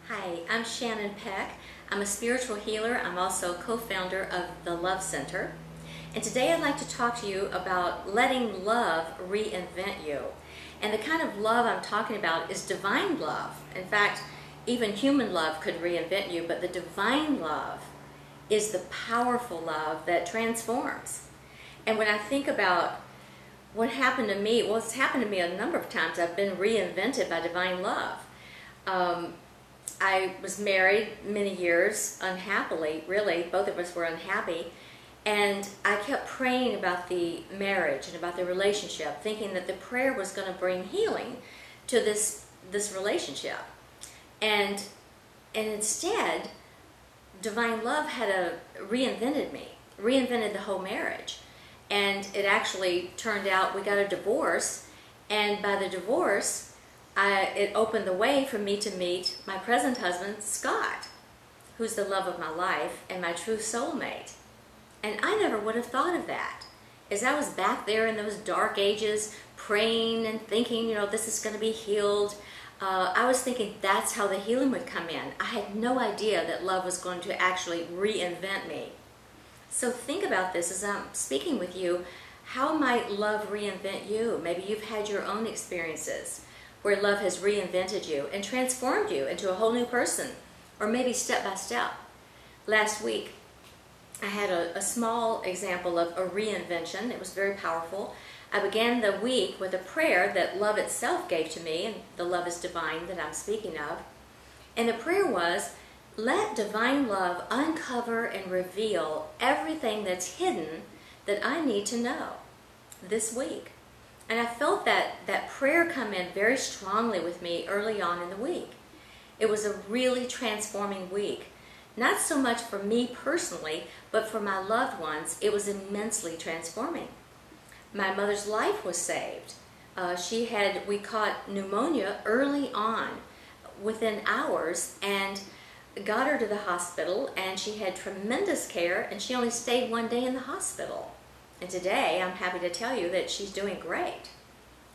Hi, I'm Shannon Peck. I'm a spiritual healer. I'm also co-founder of the Love Center. And today I'd like to talk to you about letting love reinvent you. And the kind of love I'm talking about is divine love. In fact, even human love could reinvent you, but the divine love is the powerful love that transforms. And when I think about what happened to me, well, it's happened to me a number of times. I've been reinvented by divine love. I was married many years, unhappily, really. Both of us were unhappy. And I kept praying about the marriage and about the relationship, thinking that the prayer was going to bring healing to this relationship. And instead, divine love had reinvented me, reinvented the whole marriage. And it actually turned out we got a divorce. And by the divorce, it opened the way for me to meet my present husband, Scott, who's the love of my life and my true soulmate. And I never would have thought of that. As I was back there in those dark ages, praying and thinking, this is going to be healed, I was thinking that's how the healing would come in. I had no idea that love was going to actually reinvent me. So think about this as I'm speaking with you. How might love reinvent you? Maybe you've had your own experiences where love has reinvented you and transformed you into a whole new person, or maybe step by step. Last week, I had a small example of a reinvention. It was very powerful. I began the week with a prayer that love itself gave to me, and the love is divine that I'm speaking of. And the prayer was, let divine love uncover and reveal everything that's hidden that I need to know this week. And I felt that prayer come in very strongly with me early on in the week. It was a really transforming week. Not so much for me personally, but for my loved ones, it was immensely transforming. My mother's life was saved. We caught pneumonia early on, within hours, and got her to the hospital, and she had tremendous care, and she only stayed one day in the hospital. And today, I'm happy to tell you that she's doing great.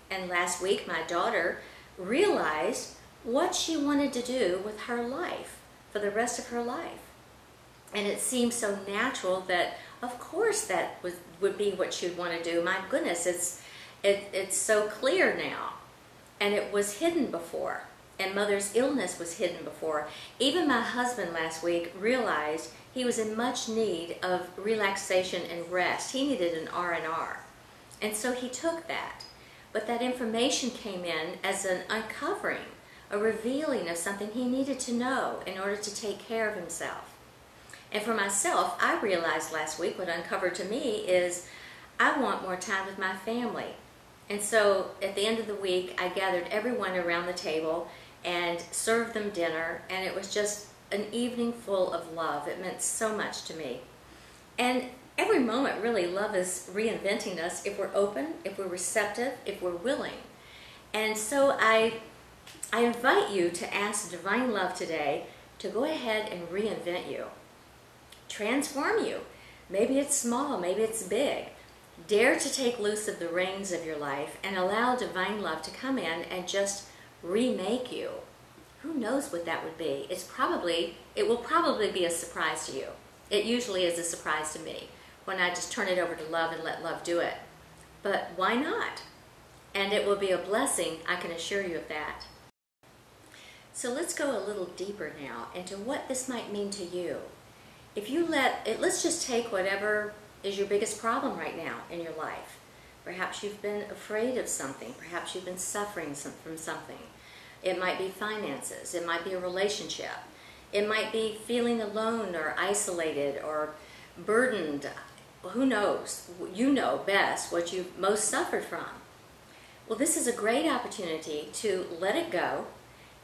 And last week, my daughter realized what she wanted to do with her life for the rest of her life. And it seemed so natural that, of course, that would be what she would want to do. My goodness, it's so clear now. And it was hidden before. And Mother's illness was hidden before. Even my husband last week realized he was in much need of relaxation and rest. He needed an R&R. And so he took that. But that information came in as an uncovering, a revealing of something he needed to know in order to take care of himself. And for myself, I realized last week what uncovered to me is I want more time with my family. And so at the end of the week, I gathered everyone around the table and served them dinner, and it was just an evening full of love. It meant so much to me. And every moment, really, love is reinventing us if we're open, if we're receptive, if we're willing. And so I invite you to ask divine love today to go ahead and reinvent you, transform you. Maybe it's small, maybe it's big. Dare to take loose of the reins of your life and allow divine love to come in and just remake you. Who knows what that would be? It will probably be a surprise to you. It usually is a surprise to me when I just turn it over to love and let love do it. But why not? And it will be a blessing, I can assure you of that. So let's go a little deeper now into what this might mean to you. If you let's just take whatever is your biggest problem right now in your life. Perhaps you've been afraid of something. Perhaps you've been suffering from something. It might be finances. It might be a relationship. It might be feeling alone or isolated or burdened. Who knows? You know best what you've most suffered from. Well, this is a great opportunity to let it go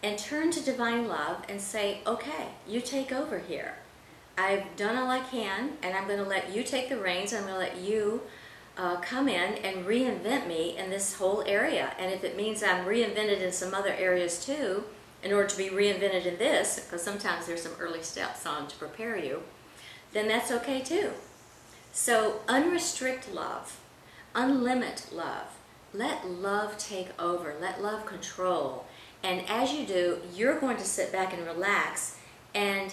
and turn to divine love and say, okay, you take over here. I've done all I can, and I'm going to let you take the reins. I'm going to let you come in and reinvent me in this whole area. And if it means I'm reinvented in some other areas too, in order to be reinvented in this, because sometimes there's some early steps on to prepare you, then that's okay too. So unrestrict love, unlimit love. Let love take over. Let love control. And as you do, you're going to sit back and relax and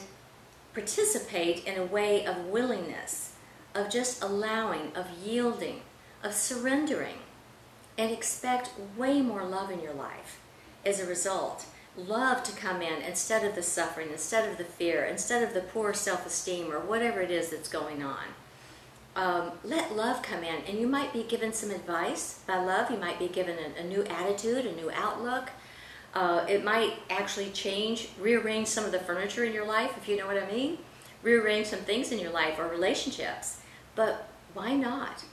participate in a way of willingness, of just allowing, of yielding, of surrendering, and expect way more love in your life as a result. Love to come in instead of the suffering, instead of the fear, instead of the poor self-esteem or whatever it is that's going on. Let love come in, and you might be given some advice. By love, you might be given a new attitude, a new outlook. It might actually change, rearrange some of the furniture in your life, if you know what I mean. Rearrange some things in your life or relationships. But why not?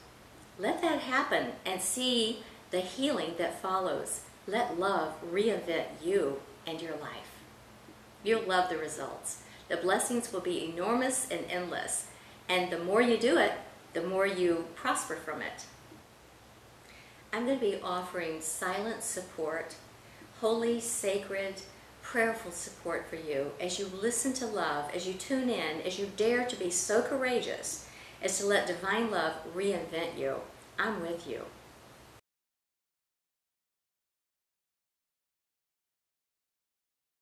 Let that happen and see the healing that follows. Let love reinvent you and your life. You'll love the results. The blessings will be enormous and endless. And the more you do it, the more you prosper from it. I'm going to be offering silent support, holy, sacred, prayerful support for you as you listen to love, as you tune in, as you dare to be so courageous as to let divine love reinvent you. I'm with you.